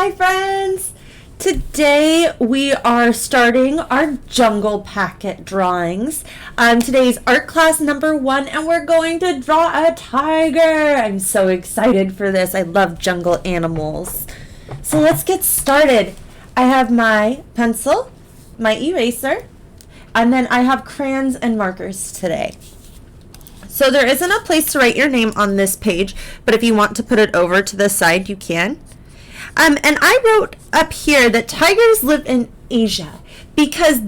Hi friends! Today we are starting our jungle packet drawings. Today's art class number 1 and we're going to draw a tiger. I'm so excited for this. I love jungle animals. So let's get started. I have my pencil, my eraser, and then I have crayons and markers today. So there isn't a place to write your name on this page, but if you want to put it over to the side, you can. And I wrote up here that tigers live in Asia because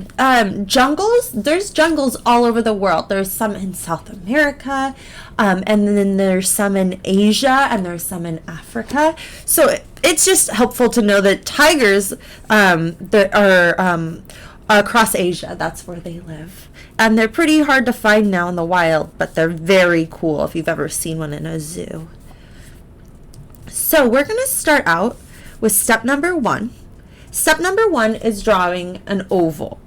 there's jungles all over the world. There's some in South America, and then there's some in Asia, and there's some in Africa. So it's just helpful to know that tigers that are across Asia, that's where they live. And they're pretty hard to find now in the wild, but they're very cool if you've ever seen one in a zoo. So we're going to start out with step number 1. Step number 1 is drawing an oval.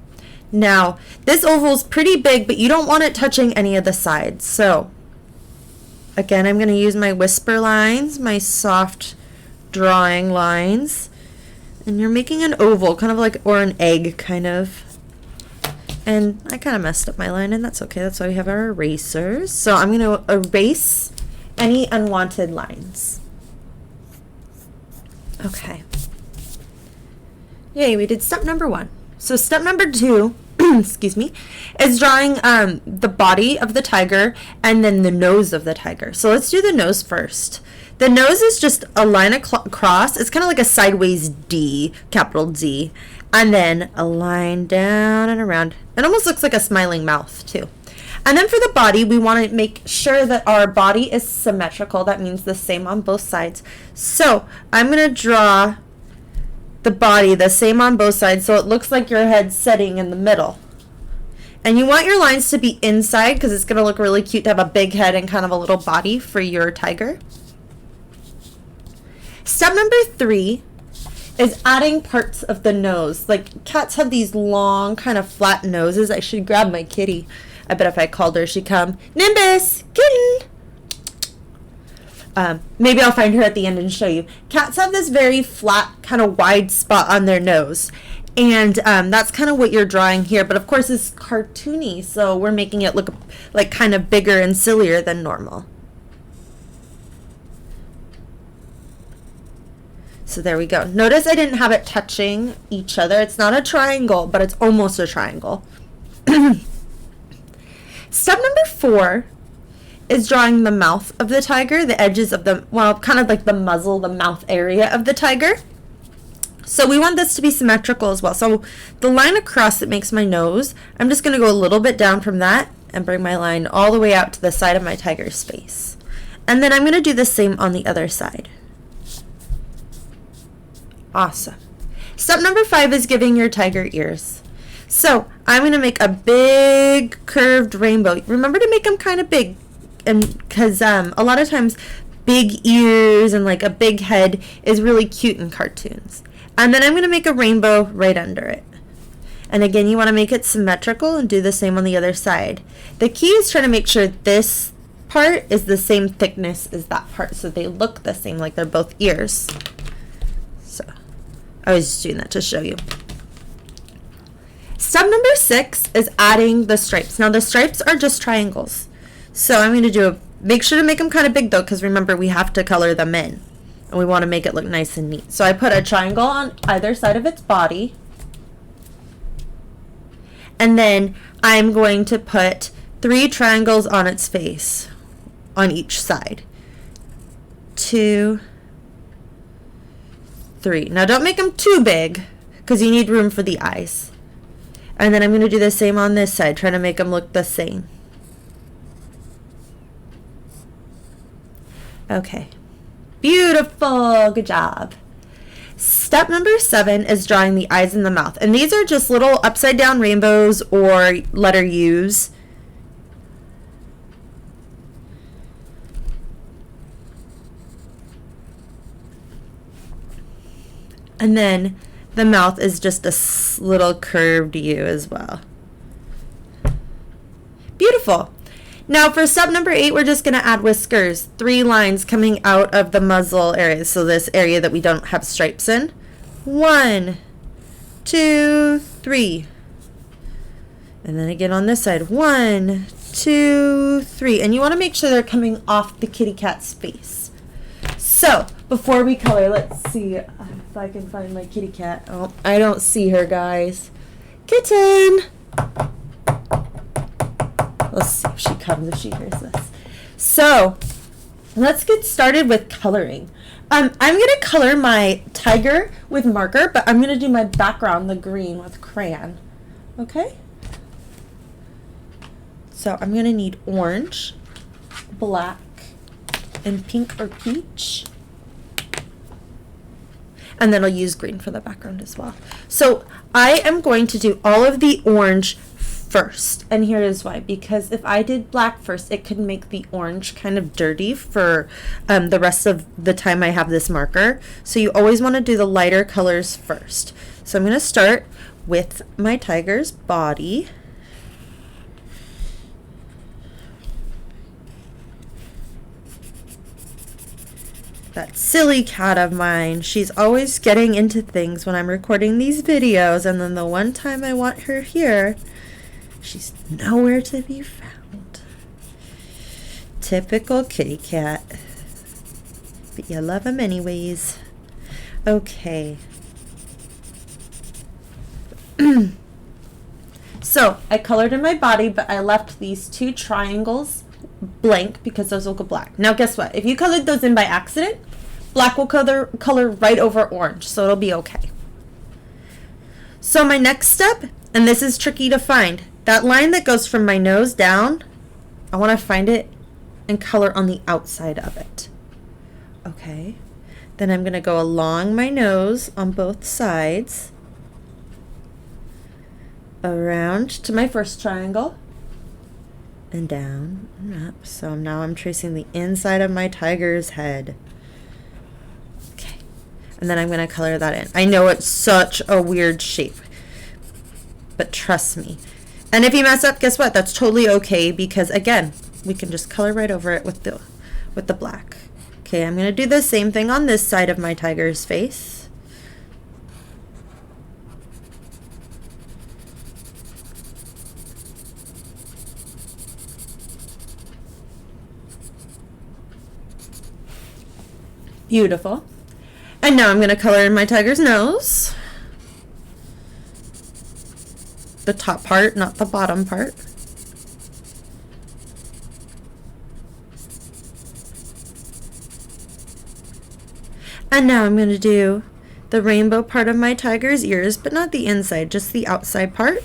Now, this oval is pretty big, but you don't want it touching any of the sides. So, again, I'm going to use my whisper lines, my soft drawing lines. And you're making an oval, kind of like, or an egg, kind of. And I kind of messed up my line, and that's okay. That's why we have our erasers. So I'm going to erase any unwanted lines. Okay. Yay, we did step number 1. So step number 2, excuse me, is drawing the body of the tiger and then the nose of the tiger. So let's do the nose first. The nose is just a line across. It's kind of like a sideways D, capital D. And then a line down and around. It almost looks like a smiling mouth too. And then for the body, we want to make sure that our body is symmetrical. That means the same on both sides. So I'm going to draw the body the same on both sides so it looks like your head's setting in the middle. And you want your lines to be inside because it's going to look really cute to have a big head and kind of a little body for your tiger. Step number 3 is adding parts of the nose. Like cats have these long kind of flat noses. I should grab my kitty. I bet if I called her, she'd come. Nimbus, kitten. Maybe I'll find her at the end and show you. Cats have this very flat, kind of wide spot on their nose. And that's kind of what you're drawing here. But of course, it's cartoony, so we're making it look like kind of bigger and sillier than normal. So there we go. Notice I didn't have it touching each other. It's not a triangle, but it's almost a triangle. Step number 4 is drawing the mouth of the tiger, the edges of the, well, kind of like the muzzle, the mouth area of the tiger. So we want this to be symmetrical as well. So the line across that makes my nose, I'm just going to go a little bit down from that and bring my line all the way out to the side of my tiger's face. And then I'm going to do the same on the other side. Awesome. Step number 5 is giving your tiger ears. So I'm going to make a big curved rainbow. Remember to make them kind of big, and because a lot of times big ears and like a big head is really cute in cartoons. And then I'm going to make a rainbow right under it. And again, you want to make it symmetrical and do the same on the other side. The key is trying to make sure this part is the same thickness as that part so they look the same, like they're both ears. So I was just doing that to show you. Step number 6 is adding the stripes. Now the stripes are just triangles. So I'm going to make sure to make them kind of big though, because remember we have to color them in. And we want to make it look nice and neat. So I put a triangle on either side of its body. And then I'm going to put 3 triangles on its face on each side. 2, 3. Now don't make them too big because you need room for the eyes. And then I'm going to do the same on this side, trying to make them look the same. Okay. Beautiful. Good job. Step number 7 is drawing the eyes and the mouth. And these are just little upside down rainbows or letter U's. And then the mouth is just a little curved U as well. Beautiful. Now for step number 8, we're just going to add whiskers. 3 lines coming out of the muzzle area, so this area that we don't have stripes in. 1, 2, 3. And then again on this side. 1, 2, 3. And you want to make sure they're coming off the kitty cat's face. So before we color, let's see if I can find my kitty cat. Oh, I don't see her, guys. Kitten! Let's see if she comes, if she hears this. So let's get started with coloring. I'm going to color my tiger with marker, but I'm going to do my background, the green, with crayon. Okay? So I'm going to need orange, black, and pink or peach. And then I'll use green for the background as well. So I am going to do all of the orange first, and here is why. Because if I did black first, it could make the orange kind of dirty for the rest of the time I have this marker. So you always want to do the lighter colors first. So I'm going to start with my tiger's body. That silly cat of mine, she's always getting into things when I'm recording these videos, and then the one time I want her here, she's nowhere to be found. Typical kitty cat. But you love them anyways. Okay. So, I colored in my body, but I left these 2 triangles blank because those will go black. Now guess what? If you colored those in by accident, black will color right over orange, so it'll be okay. So my next step, and this is tricky to find, that line that goes from my nose down, I want to find it and color on the outside of it. Okay. Then I'm going to go along my nose on both sides, around to my first triangle, and down and up. So now I'm tracing the inside of my tiger's head. Okay. And then I'm going to color that in. I know it's such a weird shape, but trust me. And if you mess up, guess what? That's totally okay, because again, we can just color right over it with the black. Okay, I'm going to do the same thing on this side of my tiger's face. Beautiful. And now I'm going to color in my tiger's nose. The top part, not the bottom part. And now I'm going to do the rainbow part of my tiger's ears, but not the inside, just the outside part.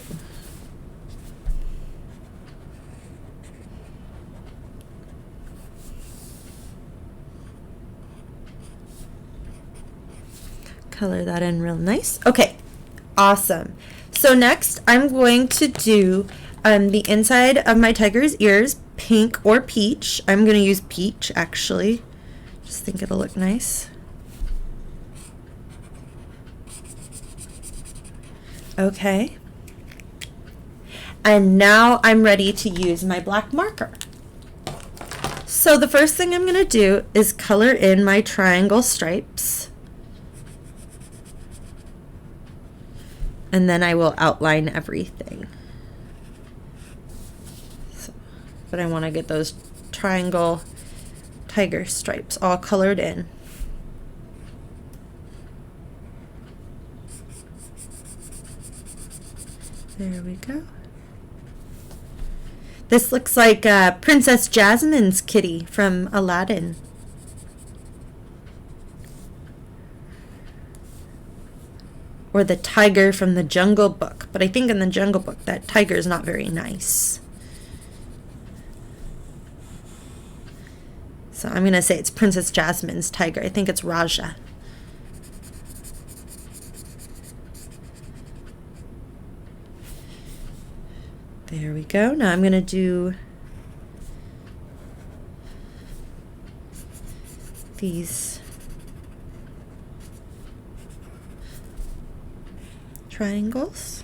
Color that in real nice. Okay, awesome. So next I'm going to do the inside of my tiger's ears, pink or peach. I'm going to use peach actually. Just think it'll look nice. Okay. And now I'm ready to use my black marker. So the first thing I'm going to do is color in my triangle stripes. And then I will outline everything. So, but I want to get those triangle tiger stripes all colored in. There we go. This looks like Princess Jasmine's kitty from Aladdin. Or the tiger from the Jungle Book. But I think in the Jungle Book that tiger is not very nice. So I'm going to say it's Princess Jasmine's tiger. I think it's Raja. There we go. Now I'm going to do these triangles.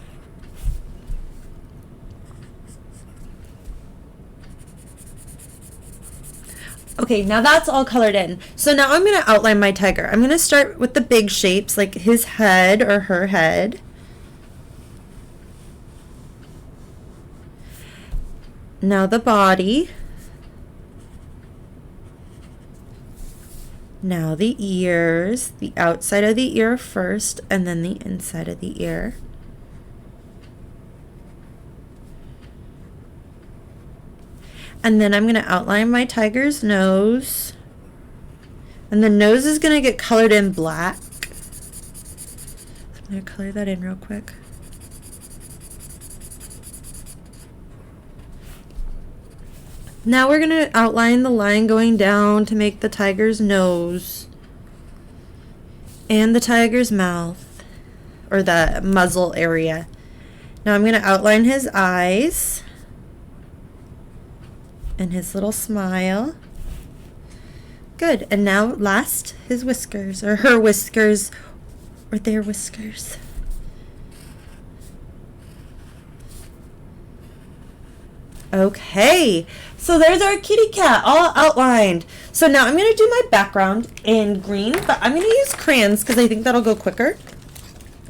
Okay, now that's all colored in. So now I'm going to outline my tiger. I'm going to start with the big shapes, like his head or her head. Now the body. Now the ears, the outside of the ear first, and then the inside of the ear. And then I'm going to outline my tiger's nose. And the nose is going to get colored in black. I'm going to color that in real quick. Now we're going to outline the line going down to make the tiger's nose and the tiger's mouth, or the muzzle area. Now I'm going to outline his eyes and his little smile. Good. And now last, his whiskers, or her whiskers, or their whiskers. Okay, so there's our kitty cat all outlined. So now I'm going to do my background in green, but I'm going to use crayons because I think that'll go quicker.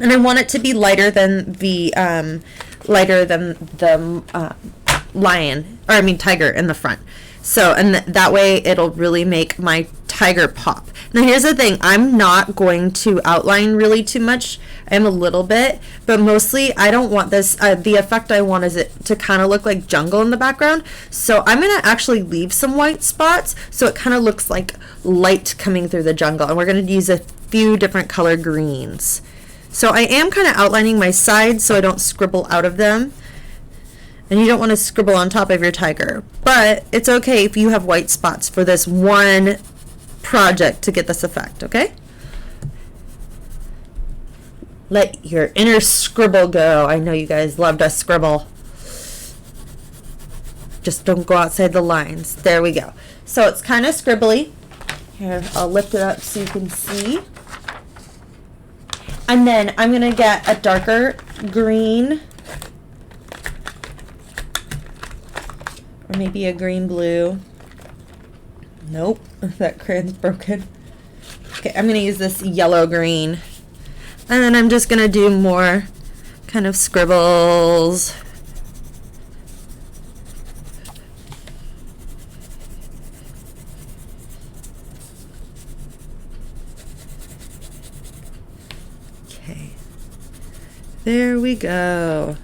And I want it to be lighter than the lion, or I mean tiger in the front. So, and that way it'll really make my tiger pop. Now here's the thing, I'm not going to outline really too much. I am a little bit, but mostly I don't want this, the effect I want is it to kind of look like jungle in the background. So I'm going to actually leave some white spots so it kind of looks like light coming through the jungle. And we're going to use a few different color greens. So I am kind of outlining my sides so I don't scribble out of them. And you don't want to scribble on top of your tiger. But it's okay if you have white spots for this one project to get this effect, okay? Let your inner scribble go. I know you guys love to scribble. Just don't go outside the lines. There we go. So it's kind of scribbly. Here, I'll lift it up so you can see. And then I'm going to get a darker green, or maybe a green blue. Nope, that crayon's broken. Okay, I'm going to use this yellow green. And then I'm just going to do more kind of scribbles. Okay, there we go.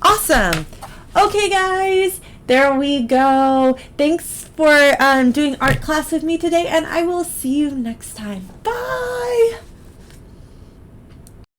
Awesome. Okay, guys, there we go. Thanks for doing art class with me today, and I will see you next time. Bye.